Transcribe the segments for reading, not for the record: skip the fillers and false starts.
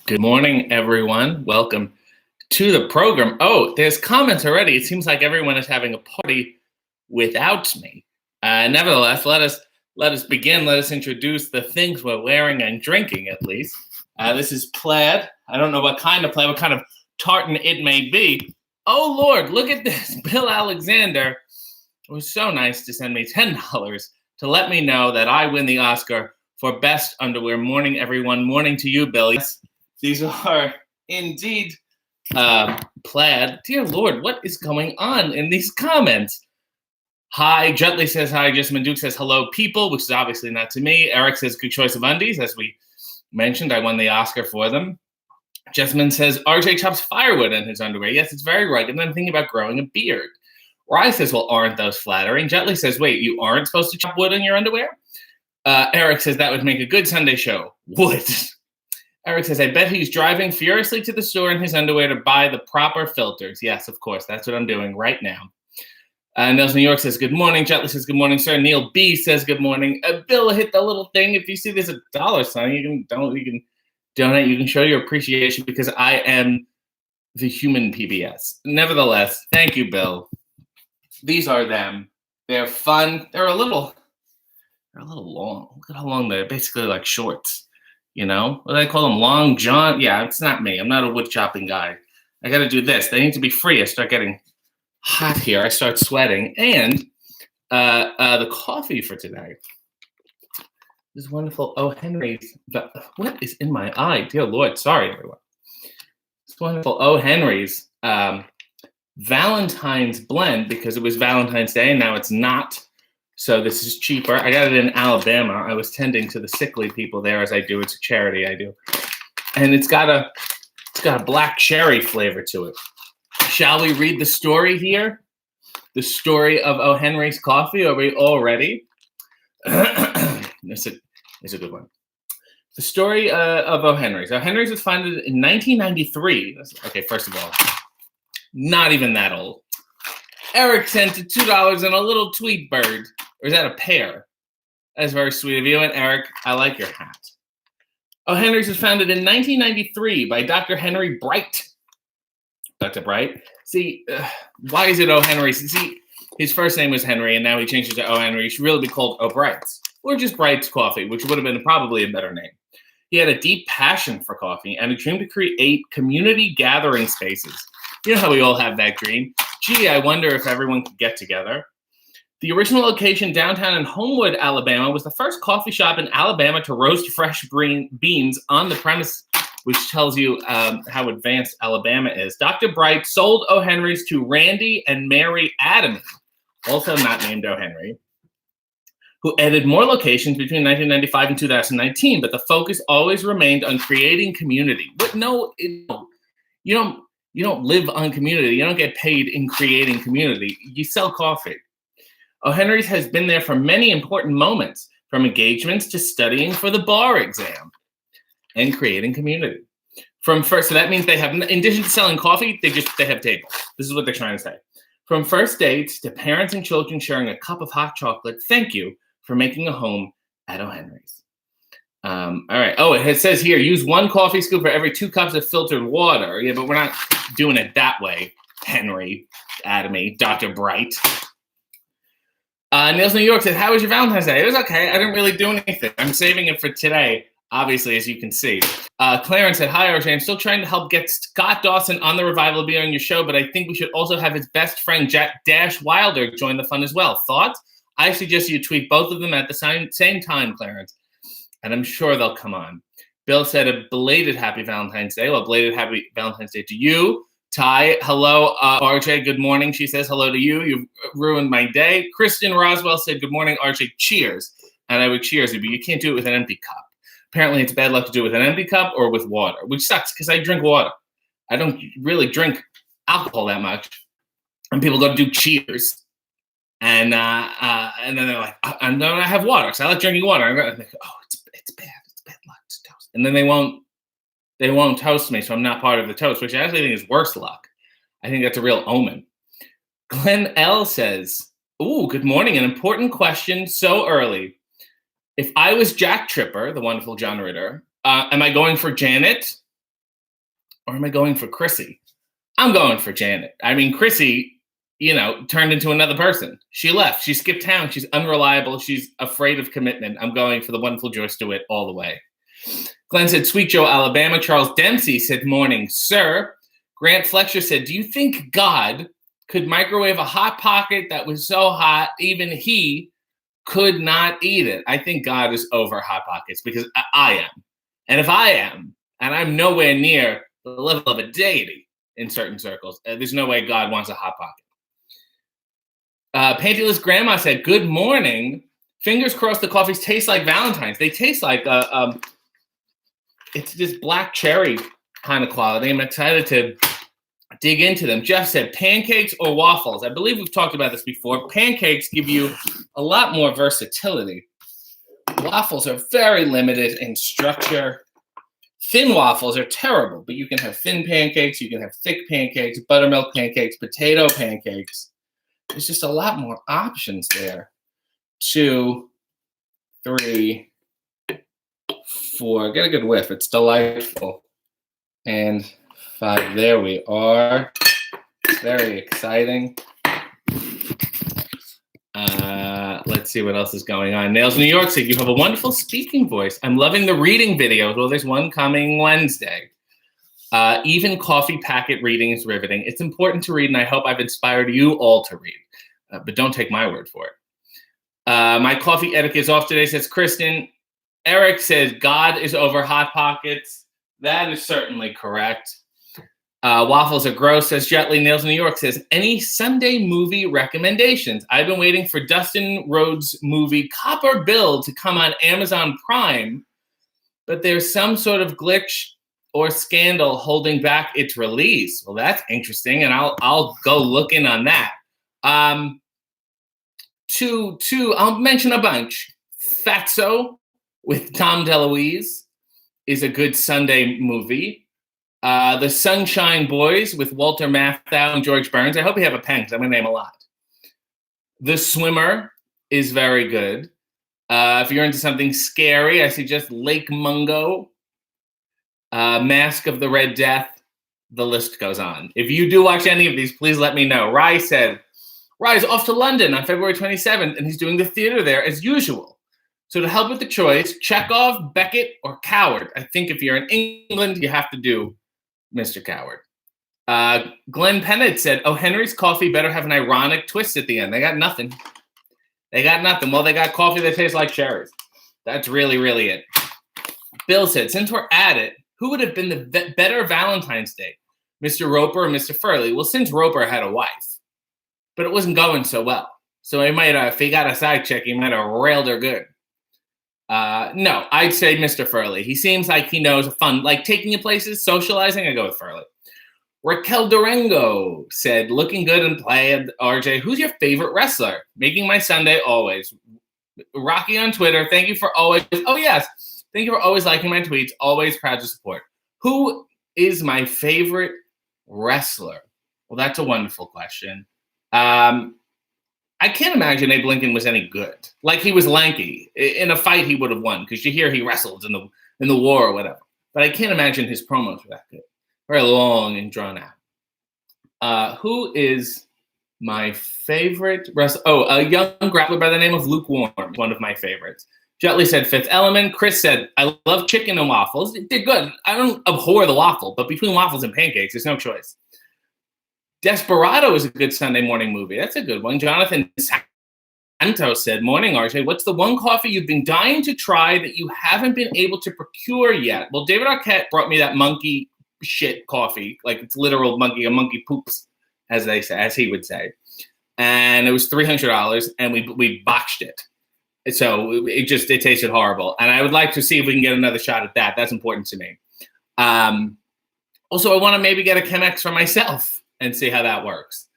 Good morning, everyone. Welcome to the program. Oh, there's comments already. It seems like everyone is having a party without me. Nevertheless, let us begin. Let us introduce the things we're wearing and drinking. At least this is plaid. I don't know what kind of plaid, what kind of tartan it may be. Oh Lord, look at this! Bill Alexander. It was so nice to send me $10 to let me know that I win the Oscar for best underwear. Morning, everyone. Morning to you, Bill. Yes, these are indeed plaid. Dear Lord, what is going on in these comments? Hi, Jutley says hi. Jessamine Duke says hello, people, which is obviously not to me. Eric says good choice of undies. As we mentioned, I won the Oscar for them. Jessamine says RJ chops firewood in his underwear. Yes, it's very right. And then thinking about growing a beard. Rye says, well, aren't those flattering? Jutley says, wait, you aren't supposed to chop wood in your underwear? Eric says that would make a good Sunday show. Wood. Eric says, I bet he's driving furiously to the store in his underwear to buy the proper filters. Yes, of course. That's what I'm doing right now. Nels New York says, good morning. Jutley says, good morning, sir. Neil B says, good morning. Bill, hit the little thing. If you see there's a dollar sign, you can donate. You can show your appreciation because I am the human PBS. Nevertheless, thank you, Bill. These are them. They're fun. They're a little long. Look at how long they're. Basically like shorts. You know, what do they call them? Long John? Yeah, it's not me. I'm not a wood chopping guy. I got to do this. They need to be free. I start getting hot here. I start sweating. And the coffee for today is wonderful. Oh, Henry's. What is in my eye? Dear Lord. Sorry, everyone. It's wonderful. Oh, Henry's Valentine's blend, because it was Valentine's Day and now it's not. So this is cheaper. I got it in Alabama. I was tending to the sickly people there, as I do. It's a charity I do. And it's got a black cherry flavor to it. Shall we read the story here? The story of O. Henry's coffee? Are we all ready? It's a good one. The story of O. Henry's. O. Henry's was founded in 1993. Okay, first of all, not even that old. Eric sent $2 and a little tweet bird. Or is that a pear? That's very sweet of you. And Eric, I like your hat. O. Henry's was founded in 1993 by Dr. Henry Bright. Dr. Bright? See, why is it O. Henry's? See, his first name was Henry, and now he changed it to O. Henry. He should really be called O. Bright's. Or just Bright's Coffee, which would have been probably a better name. He had a deep passion for coffee and a dream to create community gathering spaces. You know how we all have that dream? Gee, I wonder if everyone could get together. The original location downtown in Homewood, Alabama, was the first coffee shop in Alabama to roast fresh beans on the premise, which tells you how advanced Alabama is. Dr. Bright sold O. Henry's to Randy and Mary Adams, also not named O. Henry, who added more locations between 1995 and 2019, but the focus always remained on creating community. But no, you don't live on community. You don't get paid in creating community. You sell coffee. O. Henry's has been there for many important moments, from engagements to studying for the bar exam and creating community. So that means they have, in addition to selling coffee, they have tables. This is what they're trying to say. From first dates to parents and children sharing a cup of hot chocolate, thank you for making a home at O. Henry's. All right. Oh, it says here, use 1 coffee scoop for every 2 cups of filtered water. Yeah, but we're not doing it that way, Henry, Adamy, Dr. Bright. Nils New York said, how was your Valentine's Day? It was okay. I didn't really do anything. I'm saving it for today, obviously, as you can see. Clarence said, hi, RJ. I'm still trying to help get Scott Dawson on the revival of being on your show, but I think we should also have his best friend, Jack Dash Wilder, join the fun as well. Thoughts? I suggest you tweet both of them at the same time, Clarence, and I'm sure they'll come on. Bill said a belated happy Valentine's Day. Well, belated happy Valentine's Day to you. Ty, hello, RJ, good morning. She says hello to you. You've ruined my day. Kristen Roswell said, good morning, RJ, cheers. And I would cheers you, but you can't do it with an empty cup. Apparently, it's bad luck to do it with an empty cup or with water, which sucks because I drink water. I don't really drink alcohol that much. And people go to do cheers. And then they're like, I have water, so I like drinking water. I'm like, oh, it's bad. It's bad luck. It's toast. And then they won't toast me, so I'm not part of the toast, which I actually think is worse luck. I think that's a real omen. Glenn L says, ooh, good morning. An important question so early. If I was Jack Tripper, the wonderful John Ritter, am I going for Janet? or am I going for Chrissy? I'm going for Janet. I mean, Chrissy, turned into another person. She left. She skipped town. She's unreliable. She's afraid of commitment. I'm going for the wonderful Joyce DeWitt all the way. Glenn said, Sweet Joe, Alabama. Charles Dempsey said, morning, sir. Grant Fletcher said, do you think God could microwave a Hot Pocket that was so hot even he could not eat it? I think God is over Hot Pockets because I am. And if I am, and I'm nowhere near the level of a deity in certain circles, there's no way God wants a Hot Pocket. Pantyless Grandma said, good morning. Fingers crossed the coffees taste like Valentine's. They taste like it's this black cherry kind of quality. I'm excited to dig into them. Jeff said, pancakes or waffles? I believe we've talked about this before. Pancakes give you a lot more versatility. Waffles are very limited in structure. Thin waffles are terrible, but you can have thin pancakes, you can have thick pancakes, buttermilk pancakes, potato pancakes. There's just a lot more options there. 2, 3, 4. Get a good whiff. It's delightful. And 5. There we are. Very exciting. Let's see what else is going on. Nails New York said, you have a wonderful speaking voice. I'm loving the reading videos. Well, there's one coming Wednesday. Even coffee packet reading is riveting. It's important to read, and I hope I've inspired you all to read. But don't take my word for it. My coffee etiquette is off today, says Kristen. Eric says, God is over Hot Pockets. That is certainly correct. Waffles are gross, says Jetley. Nails New York says, any Sunday movie recommendations? I've been waiting for Dustin Rhodes' movie Copper Bill to come on Amazon Prime, but there's some sort of glitch or scandal holding back its release. Well, that's interesting, and I'll go look in on that. I'll mention a bunch. Fatso with Tom DeLuise is a good Sunday movie. The Sunshine Boys with Walter Matthau and George Burns. I hope you have a pen because I'm going to name a lot. The Swimmer is very good. If you're into something scary, I suggest Lake Mungo. Mask of the Red Death. The list goes on. If you do watch any of these, please let me know. Rye said, Rye is off to London on February 27th, and he's doing the theater there as usual. So to help with the choice, Chekhov, Beckett, or Coward. I think if you're in England, you have to do Mr. Coward. Glenn Pennant said, oh, Henry's coffee better have an ironic twist at the end. They got nothing. Well, they got coffee that tastes like cherries. That's really, really it. Bill said, since we're at it, who would have been the better Valentine's Day, Mr. Roper or Mr. Furley? Well, since Roper had a wife, but it wasn't going so well. So he might have, if he got a side chick, he might have railed her good. No, I'd say Mr. Furley. He seems like he knows fun, like taking you places, socializing. I go with Furley. Raquel Durango said, looking good and played. RJ, who's your favorite wrestler? Making my Sunday always. Rocky on Twitter, thank you for always. Oh, yes. Thank you for always liking my tweets. Always proud to support. Who is my favorite wrestler? Well, that's a wonderful question. I can't imagine Abe Lincoln was any good. Like, he was lanky. In a fight, he would have won because you hear he wrestled in the war or whatever. But I can't imagine his promos were that good. Very long and drawn out. Who is my favorite wrestler? Oh, a young grappler by the name of Lukewarm, one of my favorites. Jetley said Fifth Element. Chris said, I love chicken and waffles. They're good. I don't abhor the waffle, but between waffles and pancakes, there's no choice. Desperado is a good Sunday morning movie. That's a good one. Jonathan Santos said, morning, RJ. What's the one coffee you've been dying to try that you haven't been able to procure yet? Well, David Arquette brought me that monkey shit coffee. Like, it's literal monkey, a monkey poops, as he would say. And it was $300, and we botched it. So it tasted horrible. And I would like to see if we can get another shot at that. That's important to me. Also, I want to maybe get a Chemex for myself and see how that works.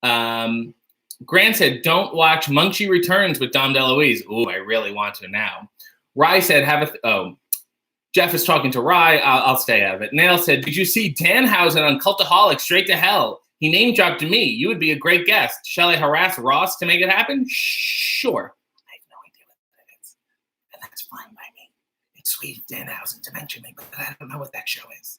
Grant said, don't watch Munchie Returns with Dom DeLuise. Ooh, I really want to now. Rye said, Jeff is talking to Rye. I'll stay out of it. Nail said, did you see Danhausen on Cultaholic Straight to Hell? He name dropped to me. You would be a great guest. Shall I harass Ross to make it happen? Sure. I have no idea what that is. And that's fine by me. It's sweet of Danhausen to mention me, but I don't know what that show is.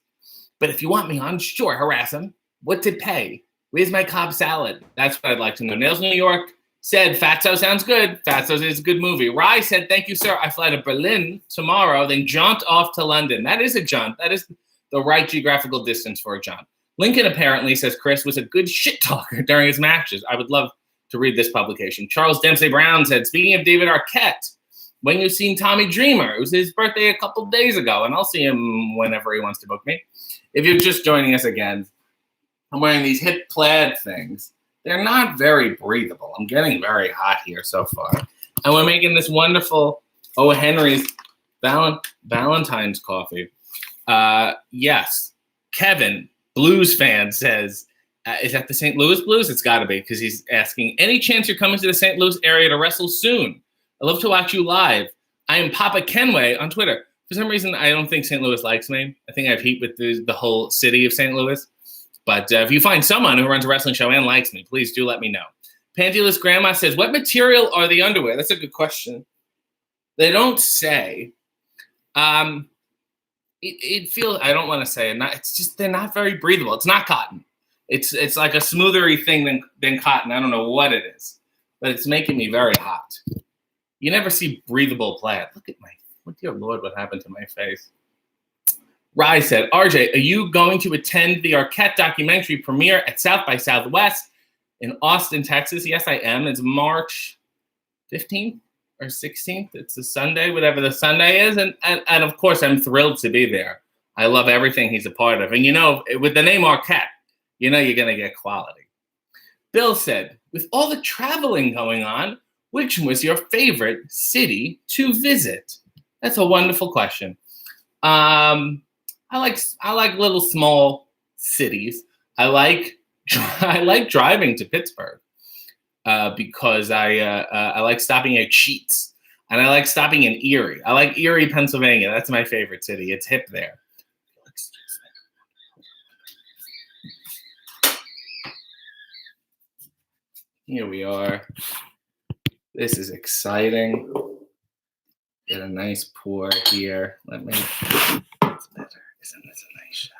But if you want me on, sure, harass him. What's it pay? Where's my Cobb salad? That's what I'd like to know. Nails New York said, Fatso sounds good. Fatso is a good movie. Rye said, thank you, sir. I fly to Berlin tomorrow, then jaunt off to London. That is a jaunt. That is the right geographical distance for a jaunt. Lincoln apparently, says Chris, was a good shit talker during his matches. I would love to read this publication. Charles Dempsey Brown said, speaking of David Arquette, when you've seen Tommy Dreamer, it was his birthday a couple days ago, and I'll see him whenever he wants to book me. If you're just joining us again, I'm wearing these hip plaid things. They're not very breathable. I'm getting very hot here so far. And we're making this wonderful O. Henry's Valentine's coffee. Yes, Kevin, Blues fan, says, is that the St. Louis Blues? It's got to be, because he's asking, any chance you're coming to the St. Louis area to wrestle soon? I love to watch you live. I am Papa Kenway on Twitter. For some reason, I don't think St. Louis likes me. I think I have heat with the whole city of St. Louis. But if you find someone who runs a wrestling show and likes me, please do let me know. Pantyless Grandma says, what material are the underwear? That's a good question. They don't say. It feels, I don't want to say it. It's just, they're not very breathable. It's not cotton. It's like a smoother thing than cotton. I don't know what it is, but it's making me very hot. You never see breathable plaid. Look at dear Lord, what happened to my face? Rye said, RJ, are you going to attend the Arquette documentary premiere at South by Southwest in Austin, Texas? Yes, I am. It's March 15th or 16th. It's a Sunday, whatever the Sunday is. And of course, I'm thrilled to be there. I love everything he's a part of. And, with the name Arquette, you're going to get quality. Bill said, with all the traveling going on, which was your favorite city to visit? That's a wonderful question. I like little small cities. I like driving to Pittsburgh because I like stopping at Sheetz, and I like stopping in Erie. I like Erie, Pennsylvania. That's my favorite city. It's hip there. Here we are. This is exciting. Get a nice pour here. It's better. Isn't this a nice shot?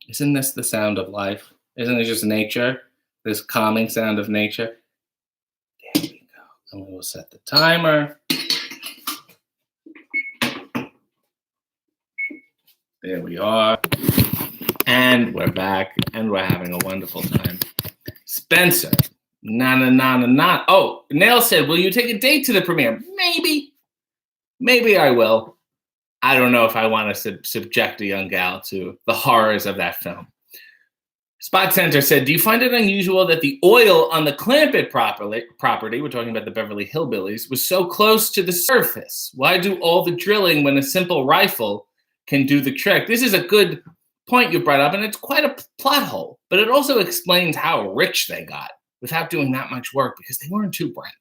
Isn't this the sound of life? Isn't it just nature? This calming sound of nature? There we go. And we will set the timer. There we are. And we're back, and we're having a wonderful time. Spencer, na. Oh, Nail said, will you take a date to the premiere? Maybe I will. I don't know if I want to subject a young gal to the horrors of that film. Spot Center said, do you find it unusual that the oil on the Clampett property, we're talking about the Beverly Hillbillies, was so close to the surface? Why do all the drilling when a simple rifle can do the trick? This is a good point you brought up, and it's quite a plot hole, but it also explains how rich they got without doing that much work because they weren't too bright.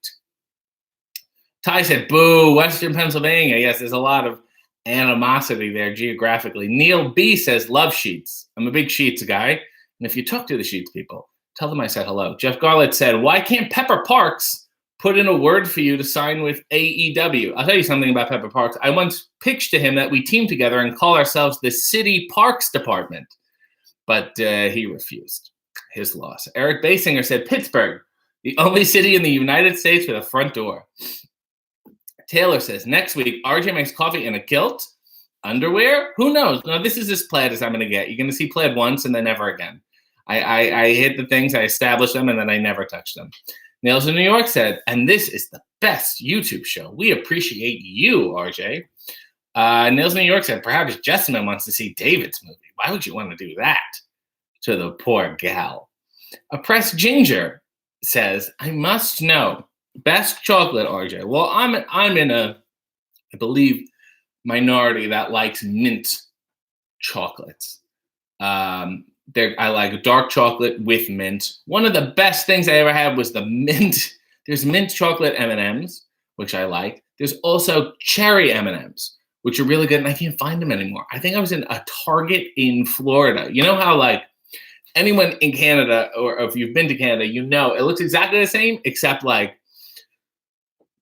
Ty said, boo, Western Pennsylvania. Yes, there's a lot of animosity there geographically. Neil B says, love Sheetz. I'm a big Sheetz guy, and if you talk to the Sheetz people, tell them I said hello. Jeff Garlett said, why can't Pepper Parks put in a word for you to sign with AEW? I'll tell you something about Pepper Parks. I once pitched to him that we team together and call ourselves the City Parks Department, but he refused. His loss. Eric Basinger said, Pittsburgh, the only city in the United States with a front door. Taylor says, next week, RJ makes coffee in a kilt, underwear. Who knows? No, this is as plaid as I'm going to get. You're going to see plaid once and then never again. I hit the things, I established them, and then I never touched them. Nails in New York said, and this is the best YouTube show. We appreciate you, RJ. Nails in New York said, perhaps Jessamine wants to see David's movie. Why would you want to do that to the poor gal? Oppressed Ginger says, I must know, best chocolate, RJ. Well, I'm in a, I believe, minority that likes mint chocolates. I like dark chocolate with mint. One of the best things I ever had was the mint. There's mint chocolate M&Ms, which I like. There's also cherry M&Ms, which are really good, and I can't find them anymore. I think I was in a Target in Florida. You know how, like, anyone in Canada, or if you've been to Canada, you know it looks exactly the same, except like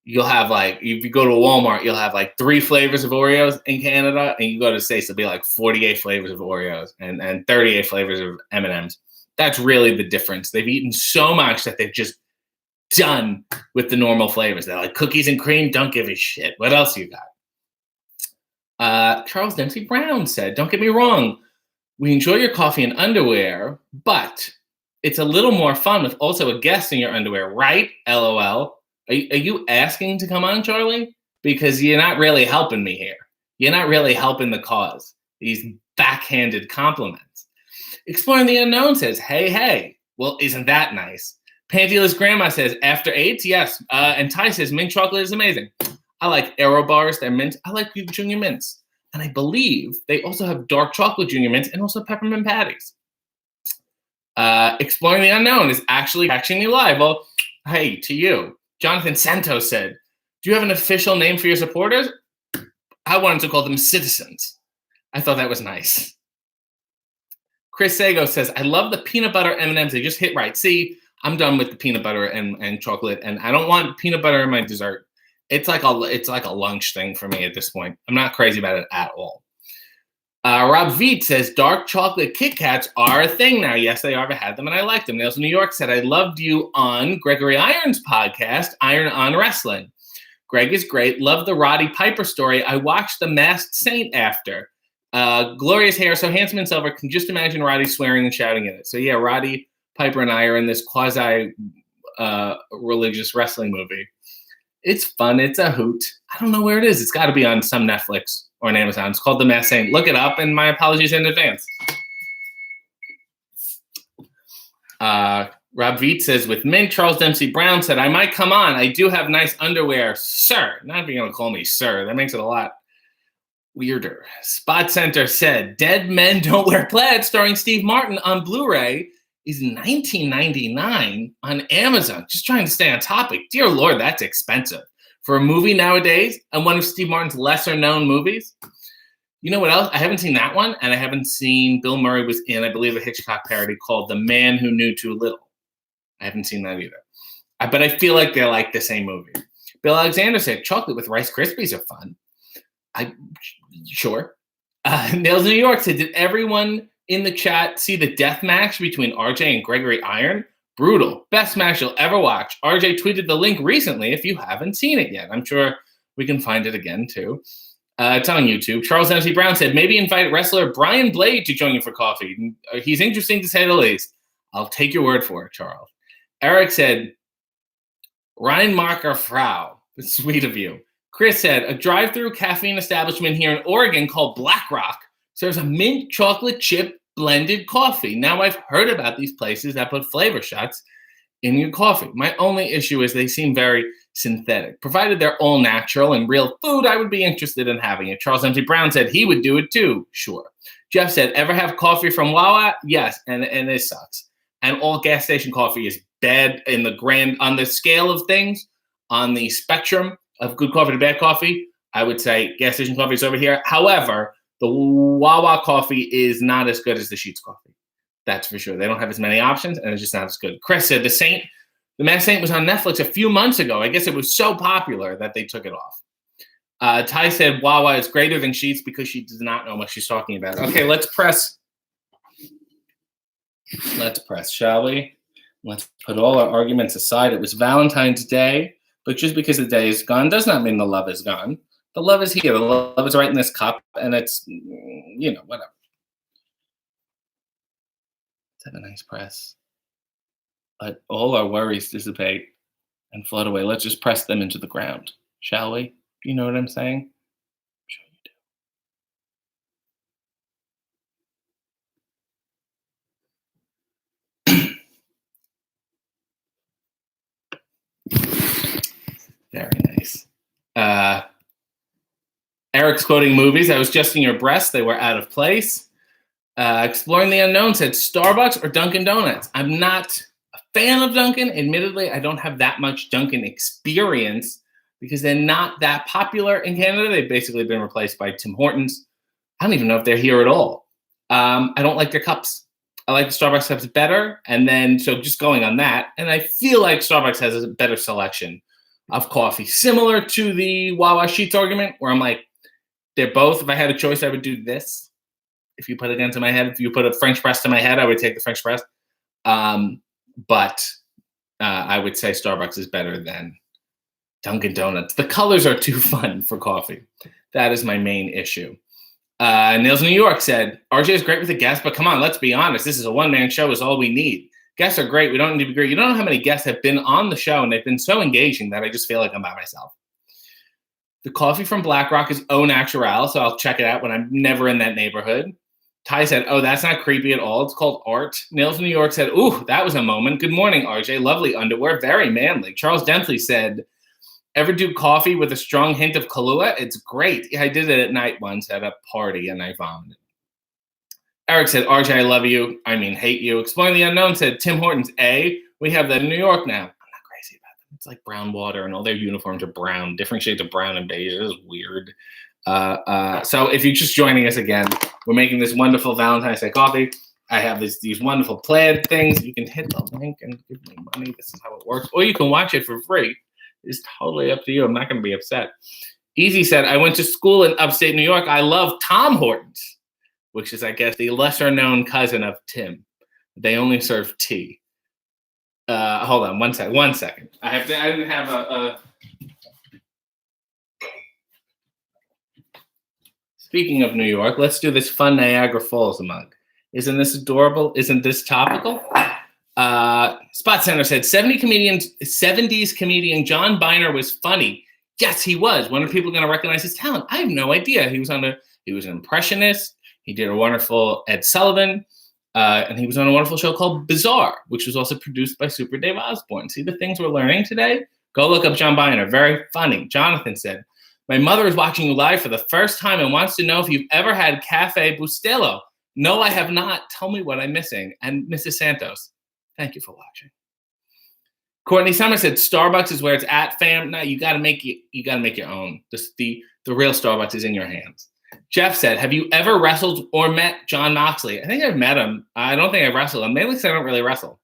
you'll have like, if you go to Walmart, you'll have like 3 flavors of Oreos in Canada, and you go to the States, it'll be like 48 flavors of Oreos and 38 flavors of M&Ms. That's really the difference. They've eaten so much that they've just done with the normal flavors. They're like cookies and cream, don't give a shit. What else you got? Charles Dempsey Brown said, don't get me wrong, we enjoy your coffee and underwear, but it's a little more fun with also a guest in your underwear, right? LOL. Are you asking to come on, Charlie? Because you're not really helping me here. You're not really helping the cause. These backhanded compliments. Exploring the Unknown says, hey. Well, isn't that nice? Pantyless Grandma says, after AIDS, yes. And Ty says, mint chocolate is amazing. I like Aero bars, they're mint. I like Junior Mints. And I believe they also have dark chocolate Junior Mints and also peppermint patties. Exploring the Unknown is actually catching me live. Well, hey, to you. Jonathan Santos said, do you have an official name for your supporters? I wanted to call them citizens. I thought that was nice. Chris Sago says, I love the peanut butter M&Ms. They just hit right. See, I'm done with the peanut butter and chocolate, and I don't want peanut butter in my dessert. It's like a lunch thing for me at this point. I'm not crazy about it at all. Rob Veet says, dark chocolate Kit Kats are a thing now. Yes, they are. I had them and I liked them. Nails in New York said, I loved you on Gregory Iron's podcast, Iron on Wrestling. Greg is great. Love the Roddy Piper story. I watched The Masked Saint after. Glorious hair, so handsome and silver. Can just imagine Roddy swearing and shouting in it. So yeah, Roddy Piper and I are in this quasi religious wrestling movie. It's fun. It's a hoot. I don't know where it is. It's got to be on some Netflix or on Amazon. It's called The Masked Saint. Look it up, and my apologies in advance. Rob Veet says, with mint, Charles Dempsey Brown said, I might come on. I do have nice underwear, sir. Not if you're going to call me sir. That makes it a lot weirder. Spot Center said, Dead Men Don't Wear Plaid, starring Steve Martin on Blu-ray, is $19.99 on Amazon. Just trying to stay on topic. Dear Lord, that's expensive. For a movie nowadays, and one of Steve Martin's lesser-known movies. You know what else? I haven't seen that one, and I haven't seen Bill Murray was in, I believe, a Hitchcock parody called The Man Who Knew Too Little. I haven't seen that either. But I feel like they're like the same movie. Bill Alexander said, chocolate with Rice Krispies are fun. Sure. Nails in New York said, did everyone in the chat see the death match between RJ and Gregory Iron? Brutal. Best match you'll ever watch. RJ tweeted the link recently if you haven't seen it yet. I'm sure we can find it again, too. It's on YouTube. Charles Dempsey Brown said, maybe invite wrestler Brian Blade to join you for coffee. He's interesting to say the least. I'll take your word for it, Charles. Eric said, Rheinmacher Frau. It's sweet of you. Chris said, a drive-through caffeine establishment here in Oregon called Black Rock serves a mint chocolate chip blended coffee. Now I've heard about these places that put flavor shots in your coffee. My only issue is they seem very synthetic. Provided they're all natural and real food, I would be interested in having it. Charles Dempsey Brown said he would do it too. Sure. Jeff said, ever have coffee from Wawa? Yes, and it sucks. And all gas station coffee is bad on the scale of things, on the spectrum of good coffee to bad coffee. I would say gas station coffee is over here. However, the Wawa coffee is not as good as the Sheetz coffee. That's for sure. They don't have as many options, and it's just not as good. Chris said, The Masked Saint was on Netflix a few months ago. I guess it was so popular that they took it off. Ty said, Wawa is greater than Sheetz because she does not know what she's talking about. Okay, let's press. Let's press, shall we? Let's put all our arguments aside. It was Valentine's Day, but just because the day is gone does not mean the love is gone. The love is here. The love is right in this cup, and it's, whatever. Let's have a nice press. Let all our worries dissipate and float away. Let's just press them into the ground, shall we? You know what I'm saying? I'm sure you do. Very nice. Eric's quoting movies. I was just in your breast. They were out of place. Exploring the Unknown said Starbucks or Dunkin' Donuts. I'm not a fan of Dunkin'. Admittedly, I don't have that much Dunkin' experience because they're not that popular in Canada. They've basically been replaced by Tim Hortons. I don't even know if they're here at all. I don't like their cups. I like the Starbucks cups better. And then, so just going on that, and I feel like Starbucks has a better selection of coffee, similar to the Wawa Sheets argument, where I'm like, they're both, if I had a choice, I would do this. If you put a gun to my head, if you put a French press to my head, I would take the French press. But I would say Starbucks is better than Dunkin' Donuts. The colors are too fun for coffee. That is my main issue. Nils New York said, RJ is great with the guests, but come on, let's be honest. This is a one-man show is all we need. Guests are great. We don't need to be great. You don't know how many guests have been on the show, and they've been so engaging that I just feel like I'm by myself. The coffee from BlackRock is au natural, so I'll check it out when I'm never in that neighborhood. Ty said, oh, that's not creepy at all. It's called art. Nils New York said, ooh, that was a moment. Good morning, RJ. Lovely underwear. Very manly. Charles Dentley said, ever do coffee with a strong hint of Kahlua? It's great. Yeah, I did it at night once at a party, and I vomited. Eric said, RJ, I love you. I mean, hate you. Exploring the Unknown said, Tim Hortons, we have that in New York now. I'm not crazy about them. It's like brown water, and all their uniforms are brown, different shades of brown and beige. It is weird. So if you're just joining us again, we're making this wonderful Valentine's Day coffee. I have these wonderful plaid things. You can hit the link and give me money. This is how it works. Or you can watch it for free. It's totally up to you. I'm not going to be upset. Easy said, I went to school in upstate New York. I love Tom Hortons, which is, I guess, the lesser-known cousin of Tim. They only serve tea. Hold on one second. I didn't have a Speaking of New York, let's do this fun Niagara Falls mug. Isn't this adorable? Isn't this topical? Spot Center said, 70s comedian John Biner was funny. Yes, he was. When are people going to recognize his talent? I have no idea. He was an impressionist. He did a wonderful Ed Sullivan. And he was on a wonderful show called Bizarre, which was also produced by Super Dave Osborne. See the things we're learning today? Go look up John Biner. Very funny. Jonathan said, my mother is watching you live for the first time and wants to know if you've ever had Cafe Bustelo. No, I have not. Tell me what I'm missing. And Mrs. Santos, thank you for watching. Courtney Summer said, Starbucks is where it's at, fam. No, you gotta make your own. The real Starbucks is in your hands. Jeff said, have you ever wrestled or met John Moxley? I think I've met him. I don't think I've wrestled him. Maybe because I don't really wrestle.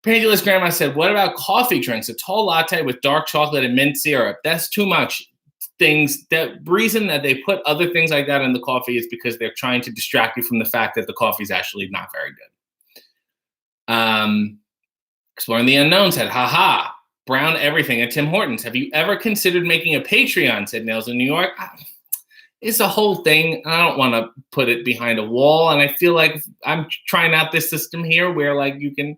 Pantyless Grandma said, what about coffee drinks? A tall latte with dark chocolate and mint syrup. That's too much. Things, the reason that they put other things like that in the coffee is because they're trying to distract you from the fact that the coffee is actually not very good. Exploring the Unknown said, haha, brown everything at Tim Hortons. Have you ever considered making a Patreon, said Nils in New York. It's a whole thing. I don't want to put it behind a wall. And I feel like I'm trying out this system here where like you can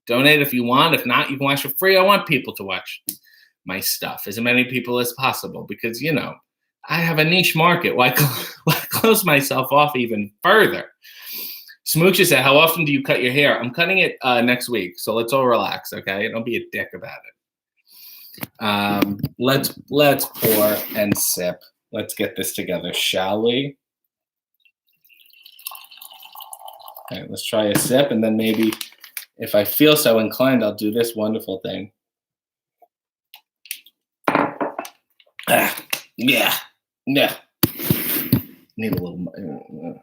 donate if you want. If not, you can watch for free. I want people to watch my stuff, as many people as possible, because, you know, I have a niche market. Why close myself off even further? Smoochie said, how often do you cut your hair? I'm cutting it next week, so let's all relax, okay? Don't be a dick about it. Let's pour and sip. Let's get this together, shall we? Okay, let's try a sip, and then maybe if I feel so inclined, I'll do this wonderful thing. Yeah. Need a little.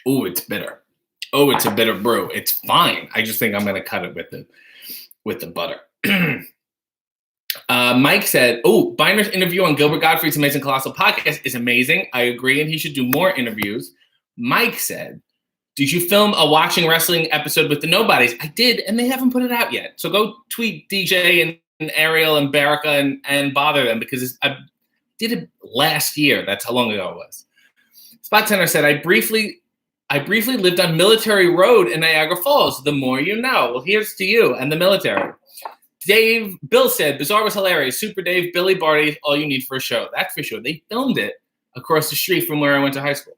Oh, it's bitter. Oh, it's a bitter brew. It's fine. I just think I'm going to cut it with the butter. Mike said, oh, Biner's interview on Gilbert Gottfried's Amazing Colossal Podcast is amazing. I agree, and he should do more interviews. Mike said, did you film a watching wrestling episode with the Nobodies? I did, and they haven't put it out yet. So go tweet DJ and Ariel and Baraka and bother them, because I did it last year. That's how long ago it was. Spot Center said, I briefly lived on Military Road in Niagara Falls. The more you know. Well, here's to you and the military. Bill said, Bizarre was hilarious. Super Dave, Billy Barty, all you need for a show. That's for sure. They filmed it across the street from where I went to high school.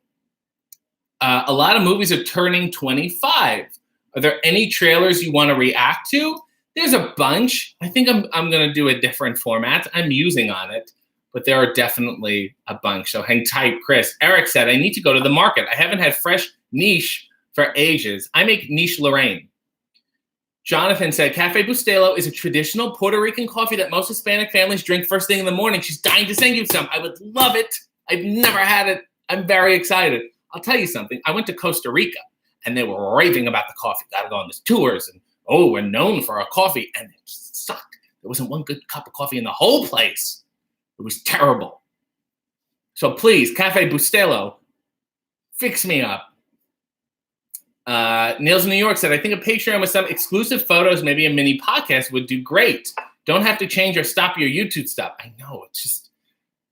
A lot of movies are turning 25. Are there any trailers you want to react to? There's a bunch. I think I'm going to do a different format. I'm using on it, but there are definitely a bunch. So hang tight, Chris. Eric said, I need to go to the market. I haven't had fresh niche for ages. I make niche Lorraine. Jonathan said, Cafe Bustelo is a traditional Puerto Rican coffee that most Hispanic families drink first thing in the morning. She's dying to send you some. I would love it. I've never had it. I'm very excited. I'll tell you something. I went to Costa Rica, and they were raving about the coffee. Got to go on these tours, and we're known for our coffee, and it sucked. There wasn't one good cup of coffee in the whole place. It was terrible. So please, Cafe Bustelo, fix me up. Niels in New York said, I think a Patreon with some exclusive photos, maybe a mini podcast would do great. Don't have to change or stop your YouTube stuff. I know, it's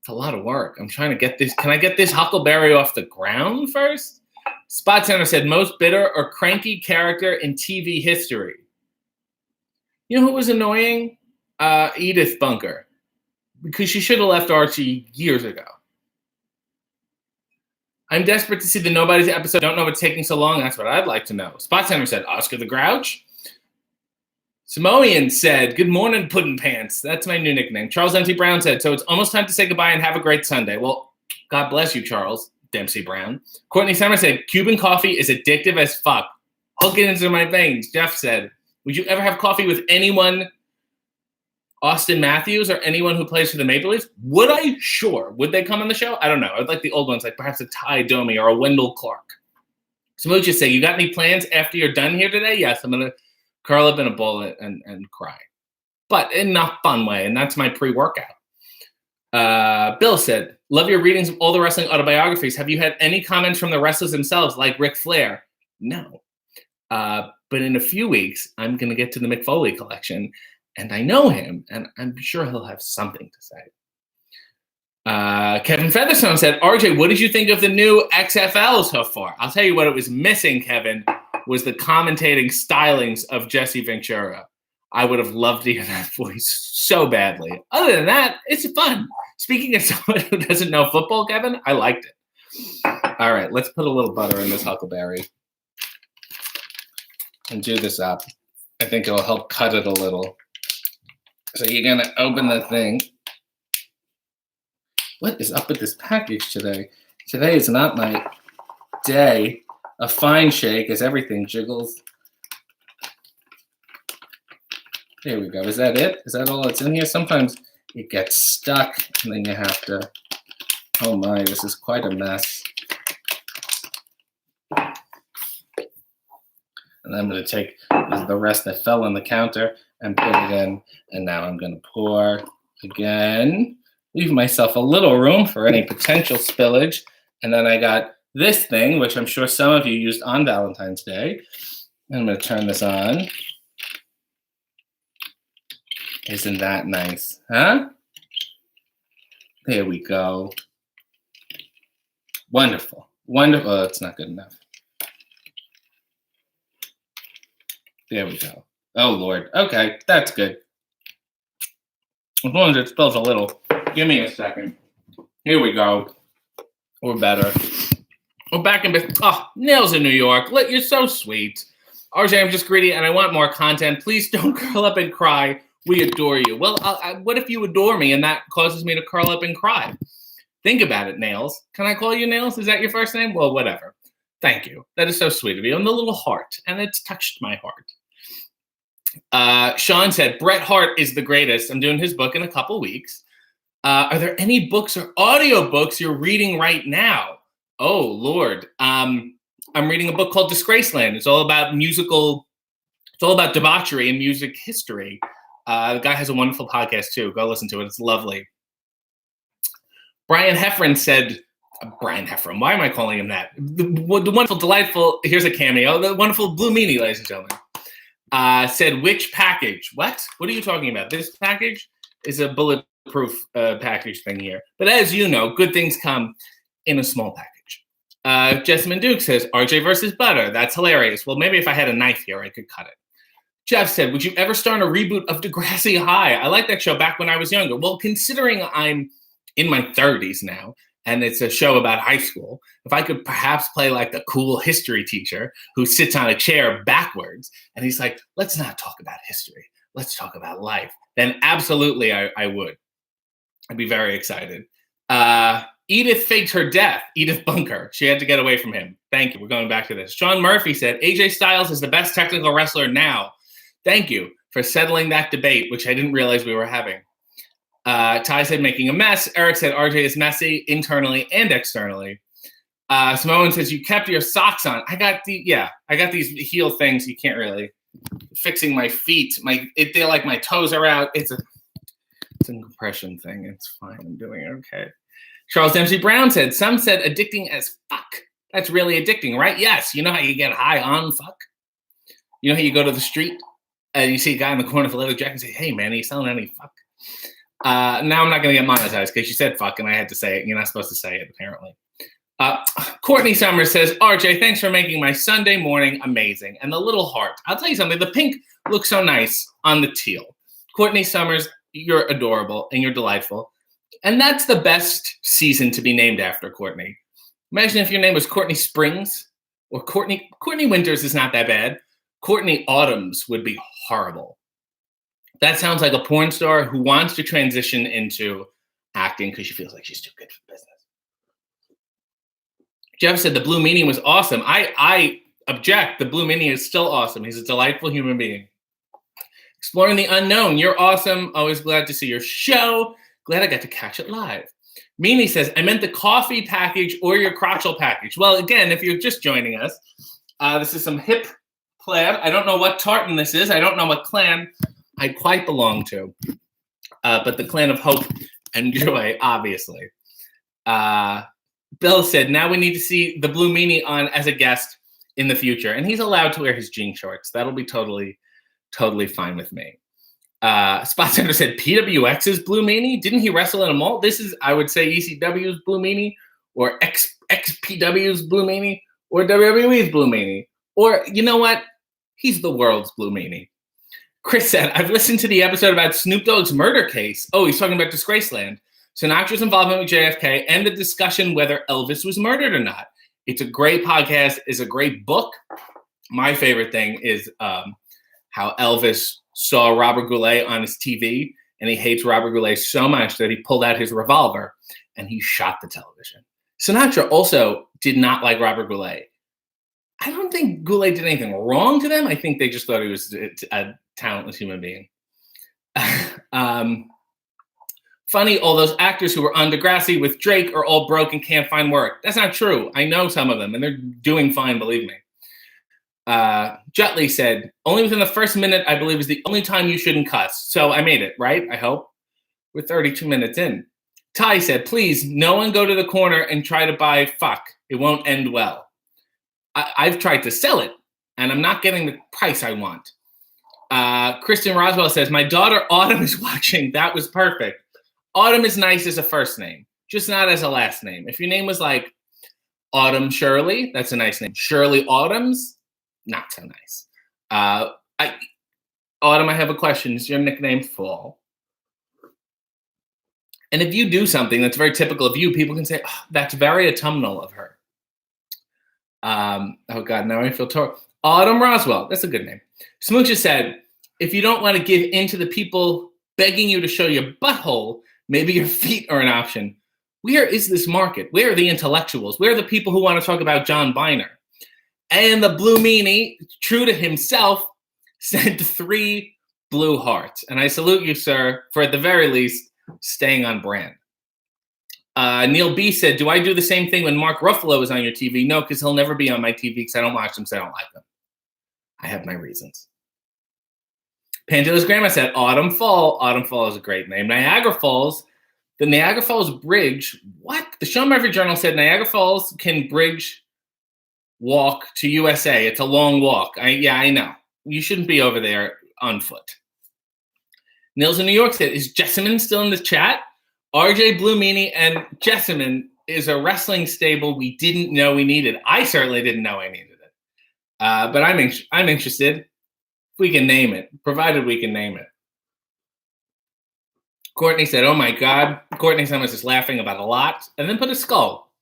a lot of work. I'm trying to get this. Can I get this huckleberry off the ground first? Spot Center said, most bitter or cranky character in TV history. You know who was annoying? Edith Bunker. Because she should have left Archie years ago. I'm desperate to see the Nobody's episode. Don't know what's taking so long. That's what I'd like to know. Spot Center said, Oscar the Grouch. Samoan said, good morning, Puddin' Pants. That's my new nickname. Charles M.T. Brown said, so it's almost time to say goodbye and have a great Sunday. Well, God bless you, Charles Dempsey Brown. Courtney Summer said, Cuban coffee is addictive as fuck. Hook it into my veins. Jeff said, would you ever have coffee with anyone, Austin Matthews or anyone who plays for the Maple Leafs? Would I? Sure. Would they come on the show? I don't know. I'd like the old ones, like perhaps a Ty Domi or a Wendell Clark. Smooches say, you got any plans after you're done here today? Yes, I'm going to curl up in a ball and cry. But in a fun way, and that's my pre-workout. Bill said, love your readings of all the wrestling autobiographies. Have you had any comments from the wrestlers themselves, like Ric Flair? No. But in a few weeks, I'm going to get to the Mick Foley collection, and I know him, and I'm sure he'll have something to say. Kevin Featherstone said, RJ, what did you think of the new XFL so far? I'll tell you what it was missing, Kevin, was the commentating stylings of Jesse Ventura. I would have loved to hear that voice so badly. Other than that, it's fun. Speaking of someone who doesn't know football, Kevin, I liked it. All right, let's put a little butter in this huckleberry and do this up. I think it'll help cut it a little. So you're going to open the thing. What is up with this package today? Today is not my day. A fine shake as everything jiggles. There we go. Is that it? Is that all that's in here? Sometimes it gets stuck and then you have to, oh my, this is quite a mess. And I'm going to take the rest that fell on the counter and put it in. And now I'm going to pour again. Leave myself a little room for any potential spillage. And then I got this thing, which I'm sure some of you used on Valentine's Day. I'm going to turn this on. Isn't that nice? Huh? There we go. Wonderful. Wonderful. Oh, that's not good enough. There we go. Oh, Lord. Okay, that's good. As long as it spills a little. Give me a second. Here we go. We're better. We're back in business. Oh, Nails in New York. You're so sweet. RJ, I'm just greedy and I want more content. Please don't curl up and cry. We adore you. Well, what if you adore me and that causes me to curl up and cry? Think about it, Nails. Can I call you Nails? Is that your first name? Well, whatever. Thank you. That is so sweet of you. And the little heart. And it's touched my heart. Sean said, Bret Hart is the greatest. I'm doing his book in a couple weeks. Are there any books or audiobooks you're reading right now? Oh, Lord. I'm reading a book called Disgraceland. It's all about debauchery and music history. The guy has a wonderful podcast, too. Go listen to it. It's lovely. Brian Heffron said, Brian Heffron, why am I calling him that? The wonderful, delightful, here's a cameo, the wonderful Blue Meanie, ladies and gentlemen, said, which package? What? What are you talking about? This package is a bulletproof package thing here. But as you know, good things come in a small package. Jessamine Duke says, RJ versus Butter. That's hilarious. Well, maybe if I had a knife here, I could cut it. Jeff said, would you ever start a reboot of Degrassi High? I liked that show back when I was younger. Well, considering I'm in my 30s now, and it's a show about high school, if I could perhaps play like the cool history teacher who sits on a chair backwards, and he's like, let's not talk about history. Let's talk about life. Then absolutely I would. I'd be very excited. Edith faked her death. Edith Bunker. She had to get away from him. Thank you. We're going back to this. Sean Murphy said, AJ Styles is the best technical wrestler now. Thank you for settling that debate, which I didn't realize we were having. Ty said making a mess. Eric said RJ is messy internally and externally. Samoan says you kept your socks on. I got these heel things. You can't really fixing my feet. They're like my toes are out. It's a compression thing. It's fine. I'm doing okay. Charles Dempsey Brown said some said addicting as fuck. That's really addicting, right? Yes. You know how you get high on fuck? You know how you go to the street and you see a guy in the corner with a leather jacket and say, hey, man, are you selling any fuck? Now I'm not going to get monetized because you said fuck and I had to say it. You're not supposed to say it, apparently. Courtney Summers says, RJ, thanks for making my Sunday morning amazing. And the little heart. I'll tell you something. The pink looks so nice on the teal. Courtney Summers, you're adorable and you're delightful. And that's the best season to be named after, Courtney. Imagine if your name was Courtney Springs or Courtney Winters is not that bad. Courtney Autumns would be horrible. That sounds like a porn star who wants to transition into acting because she feels like she's too good for business. Jeff said the Blue Meanie was awesome. I object. The Blue Meanie is still awesome. He's a delightful human being. Exploring the unknown. You're awesome. Always glad to see your show. Glad I got to catch it live. Meanie says, I meant the coffee package or your crotchal package. Well, again, if you're just joining us, this is some hip plaid. I don't know what tartan this is. I don't know what clan I quite belong to. But the clan of hope and joy, obviously. Bill said, now we need to see the Blue Meanie on as a guest in the future. And he's allowed to wear his jean shorts. That'll be totally fine with me. Spot Center said PWX's Blue Meanie. Didn't he wrestle in a mall? This is, I would say, ECW's Blue Meanie or XPW's Blue Meanie or WWE's Blue Meanie. Or, you know what? He's the world's Blue Meanie. Chris said, I've listened to the episode about Snoop Dogg's murder case. Oh, he's talking about Disgraceland. Sinatra's involvement with JFK and the discussion whether Elvis was murdered or not. It's a great podcast. It's a great book. My favorite thing is how Elvis saw Robert Goulet on his TV, and he hates Robert Goulet so much that he pulled out his revolver and he shot the television. Sinatra also did not like Robert Goulet. I don't think Goulet did anything wrong to them. I think they just thought he was a talentless human being. Funny, all those actors who were on Degrassi with Drake are all broke and can't find work. That's not true. I know some of them, and they're doing fine, believe me. Jutley said, only within the first minute, I believe, is the only time you shouldn't cuss. So I made it, right? I hope. We're 32 minutes in. Ty said, please, no one go to the corner and try to buy fuck. It won't end well. I've tried to sell it, and I'm not getting the price I want. Kristen Roswell says, my daughter Autumn is watching. That was perfect. Autumn is nice as a first name, just not as a last name. If your name was like Autumn Shirley, that's a nice name. Shirley Autumns, not so nice. Autumn, I have a question. Is your nickname Fall? And if you do something that's very typical of you, people can say, oh, that's very autumnal of her. Oh, God, now I feel torn. Autumn Roswell, that's a good name. Smooch said, if you don't want to give in to the people begging you to show your butthole, maybe your feet are an option. Where is this market? Where are the intellectuals? Where are the people who want to talk about John Biner? And the Blue Meanie, true to himself, sent 3 blue hearts. And I salute you, sir, for at the very least, staying on brand. Neil B said, do I do the same thing when Mark Ruffalo is on your TV? No, because he'll never be on my TV because I don't watch them, so I don't like them. I have my reasons. Pandilla's grandma said, Autumn Fall. Autumn Fall is a great name. Niagara Falls, the Niagara Falls Bridge. What? The Sean Murphy Journal said Niagara Falls can bridge walk to USA. It's a long walk. I know. You shouldn't be over there on foot. Nils in New York said, is Jessamine still in the chat? RJ Blue Meanie and Jessamine is a wrestling stable we didn't know we needed. I certainly didn't know I needed it. But I'm interested. If we can name it, provided we can name it. Courtney said, oh my God. Courtney Summers is laughing about a lot. And then put a skull.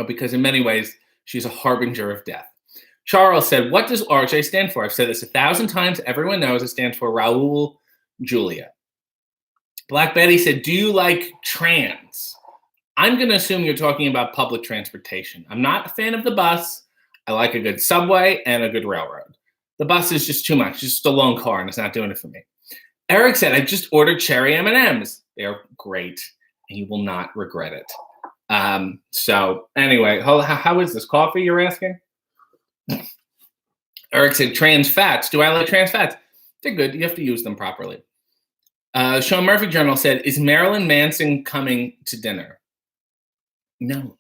Because in many ways, she's a harbinger of death. Charles said, what does RJ stand for? I've said this 1,000 times. Everyone knows it stands for Raul Julia. Black Betty said, do you like trans? I'm going to assume you're talking about public transportation. I'm not a fan of the bus. I like a good subway and a good railroad. The bus is just too much. It's just a long car, and it's not doing it for me. Eric said, I just ordered cherry M&Ms. They're great, and you will not regret it. So anyway, how is this coffee you're asking? Eric said, trans fats. Do I like trans fats? They're good. You have to use them properly. Sean Murphy Journal said, is Marilyn Manson coming to dinner? No.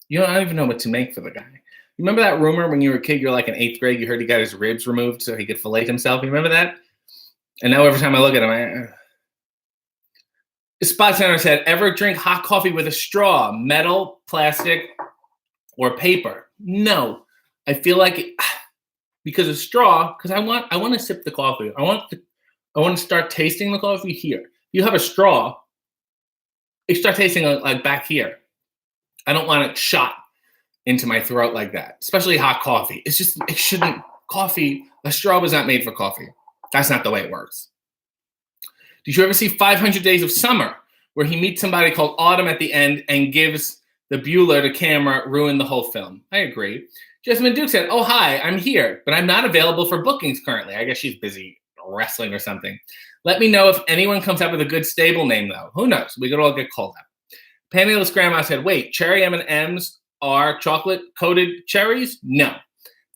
You don't even know what to make for the guy. Remember that rumor when you were a kid, you're like in 8th grade, you heard he got his ribs removed so he could fillet himself? You remember that? And now every time I look at him, Spot Center said, ever drink hot coffee with a straw, metal, plastic, or paper? No. I feel like because a straw, because I want to sip the coffee. I want to start tasting the coffee here. You have a straw, you start tasting like back here. I don't want it shot into my throat like that, especially hot coffee. It shouldn't, a straw was not made for coffee. That's not the way it works. Did you ever see 500 Days of Summer, where he meets somebody called Autumn at the end and gives the Bueller to camera, ruin the whole film? I agree. Jasmine Duke said, oh, hi, I'm here, but I'm not available for bookings currently. I guess she's busy wrestling or something. Let me know if anyone comes up with a good stable name, though. Who knows? We could all get called up. Pantyless Grandma said, wait, cherry M&Ms are chocolate-coated cherries? No.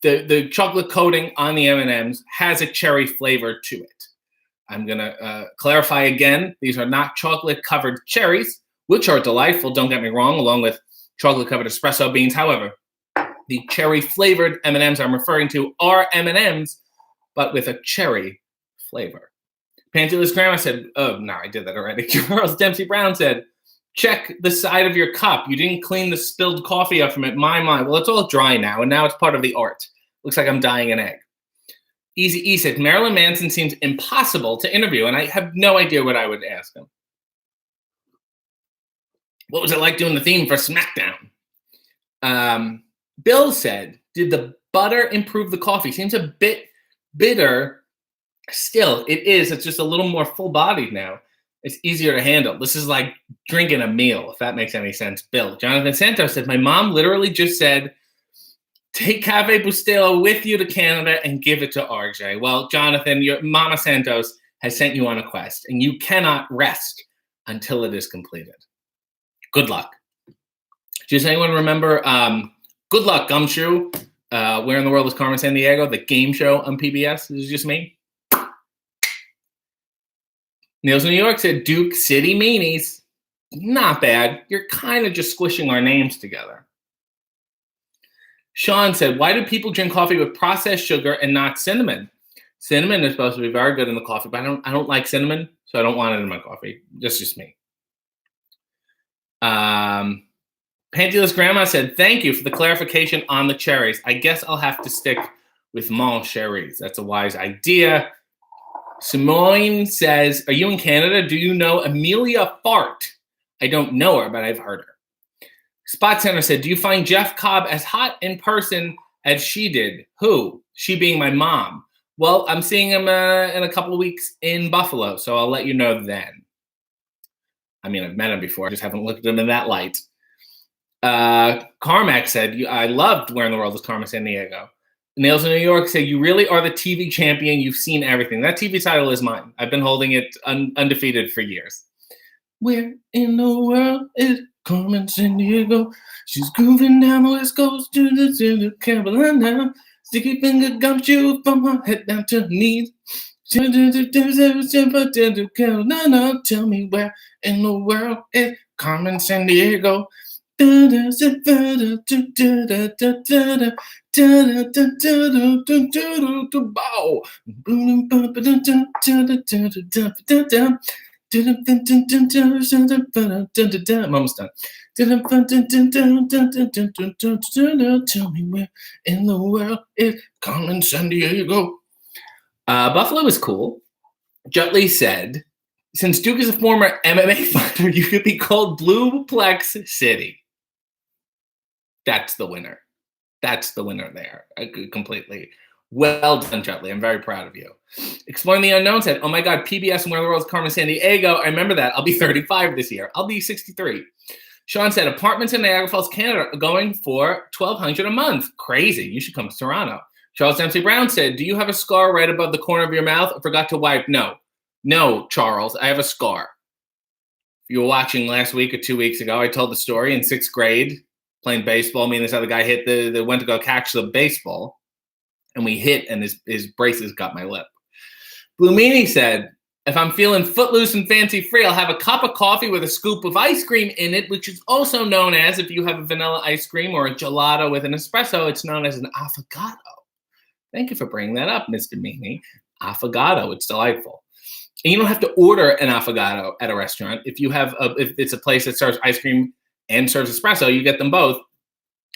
The chocolate coating on the M&Ms has a cherry flavor to it. I'm going to clarify again. These are not chocolate-covered cherries, which are delightful, don't get me wrong, along with chocolate-covered espresso beans. However, the cherry-flavored M&Ms I'm referring to are M&Ms, but with a cherry flavor. Pantyless Grandma said, oh, no, I did that already. Charles Dempsey Brown said, check the side of your cup. You didn't clean the spilled coffee up from it. My. Well, it's all dry now, and now it's part of the art. Looks like I'm dyeing an egg. Easy E said, Marilyn Manson seems impossible to interview, and I have no idea what I would ask him. What was it like doing the theme for SmackDown? Bill said, did the butter improve the coffee? Seems a bit bitter. Still, it is. It's just a little more full-bodied now. It's easier to handle. This is like drinking a meal, if that makes any sense. Bill. Jonathan Santos said, my mom literally just said, take Cafe Bustelo with you to Canada and give it to RJ. Well, Jonathan, your Mama Santos has sent you on a quest, and you rest until it is completed. Good luck. Does anyone remember Good Luck, Gumshoe? Where in the World is Carmen Sandiego? The game show on PBS? This is just me. Niels New York said, Duke City Meanies. Not bad. You're kind of just squishing our names together. Sean said, why do people drink coffee with processed sugar and not cinnamon? Cinnamon is supposed to be very good in the coffee, but I don't like cinnamon, so I don't want it in my coffee. That's just me. Pantyless Grandma said, thank you for the clarification on the cherries. I guess I'll have to stick with Mon cherries. That's a wise idea. Simone says, are you in Canada? Do you know Amelia Fart? I don't know her, but I've heard her. Spot Center said, do you find Jeff Cobb as hot in person as she did? Who? She being my mom. Well, I'm seeing him in a couple of weeks in Buffalo, so I'll let you know then. I mean, I've met him before. I just haven't looked at him in that light. Carmack said, I loved Where in the World is Carmen Sandiego. Nails in New York said, you really are the TV champion. You've seen everything. That TV title is mine. I've been holding it undefeated for years. Where in the world is Carmen Sandiego? She's grooving down the West Coast to the Carolina. Sticky finger gumshoe from her head down to her knees. Carolina. Tell me where in the world is Carmen Sandiego? I'm almost done. Tell me where in the world is Carmen Sandiego? Buffalo is cool. Jutley said, since Duke is a former MMA fighter, you could be called Blue Plex City. That's the winner. That's the winner there. Completely. Well done, Jutley. I'm very proud of you. Exploring the Unknown said, oh my God, PBS and Where the World is Carmen Sandiego. I remember that. I'll be 35 this year. I'll be 63. Sean said, apartments in Niagara Falls, Canada are going for $1,200 a month. Crazy. You should come to Toronto. Charles Dempsey Brown said, do you have a scar right above the corner of your mouth? I forgot to wipe. No. No, Charles, I have a scar. If you were watching last week or 2 weeks ago, I told the story in 6th grade, playing baseball. Me and this other guy went to go catch the baseball, and we hit, and his braces got my lip. Blue Meanie said, if I'm feeling footloose and fancy free, I'll have a cup of coffee with a scoop of ice cream in it, which is also known as, if you have a vanilla ice cream or a gelato with an espresso, it's known as an affogato. Thank you for bringing that up, Mr. Meanie. Affogato, it's delightful. And you don't have to order an affogato at a restaurant. If if it's a place that serves ice cream and serves espresso, you get them both.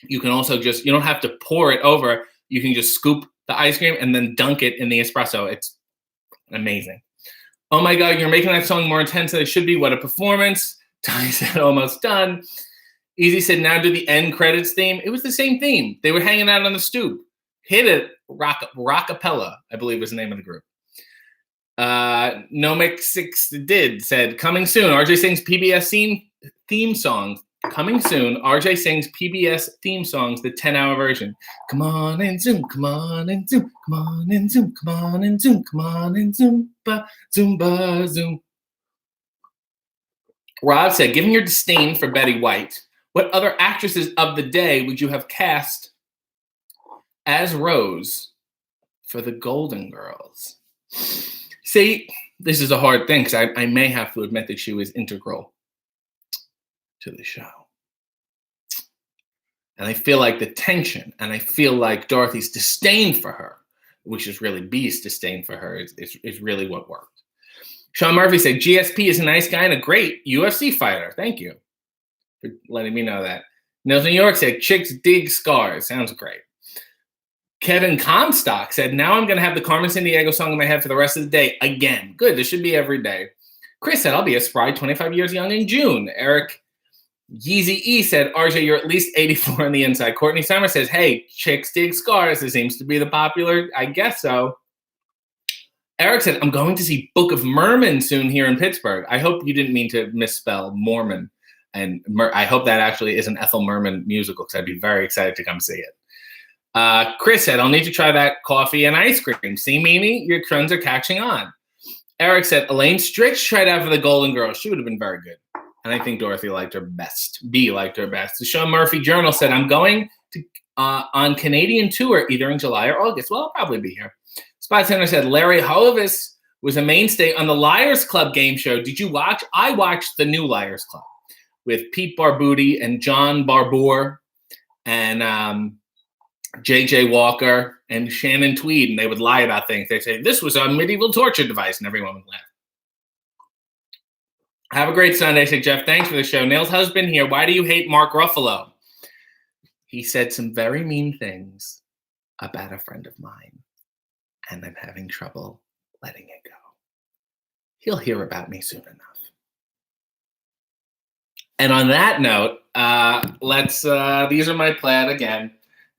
You can also you don't have to pour it over. You can just scoop the ice cream and then dunk it in the espresso. It's amazing. Oh my God, you're making that song more intense than it should be. What a performance. Tony said, almost done. Easy said, now do the end credits theme. It was the same theme. They were hanging out on the stoop. Hit it. Rockapella, I believe was the name of the group. Nomic6 did said, coming soon. RJ sings PBS theme songs. Coming soon. RJ sings PBS theme songs, the 10-hour version. Come on and zoom, come on and zoom, come on and zoom, come on and zoom, come on and zoomba, zoomba, zoom. Rob said, given your disdain for Betty White, what other actresses of the day would you have cast as Rose for the Golden Girls? See, this is a hard thing because I may have to admit that she was integral to the show. And I feel like the tension, and I feel like Dorothy's disdain for her, which is really B's disdain for her, is really what worked. Sean Murphy said, GSP is a nice guy and a great UFC fighter. Thank you for letting me know that. Nils New York said, chicks dig scars. Sounds great. Kevin Comstock said, now I'm going to have the Carmen Sandiego song in my head for the rest of the day again. Good, this should be every day. Chris said, I'll be a spry 25 years young in June. Eric Yeezy E said, RJ, you're at least 84 on the inside. Courtney Summer says, hey, chicks dig scars. It seems to be the popular, I guess so. Eric said, I'm going to see Book of Merman soon here in Pittsburgh. I hope you didn't mean to misspell Mormon. And I hope that actually is an Ethel Merman musical because I'd be very excited to come see it. Chris said, I'll need to try that coffee and ice cream. See, Meanie, your trends are catching on. Eric said, Elaine Strix tried out for the Golden Girls. She would have been very good. And I think Dorothy liked her best. B liked her best. The Sean Murphy Journal said, I'm going to on Canadian tour either in July or August. Well, I'll probably be here. Spot Center said, Larry Holovis was a mainstay on the Liars Club game show. Did you watch? I watched the new Liars Club with Pete Barbuti and John Barbour and JJ Walker and Shannon Tweed, and they would lie about things. They'd say, this was a medieval torture device, and everyone would laugh. Have a great Sunday, said Jeff. Thanks for the show. Nail's husband here. Why do you hate Mark Ruffalo? He said some very mean things about a friend of mine, and I'm having trouble letting it go. He'll hear about me soon enough. And on that note, these are my plaid again.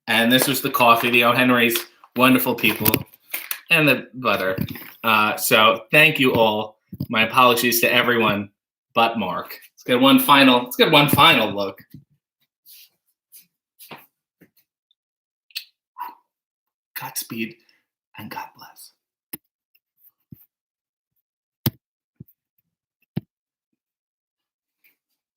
And this was the coffee, the O. Henry's, wonderful people, and the butter. So thank you all. My apologies to everyone but Mark. Let's get one final look. Godspeed and God bless.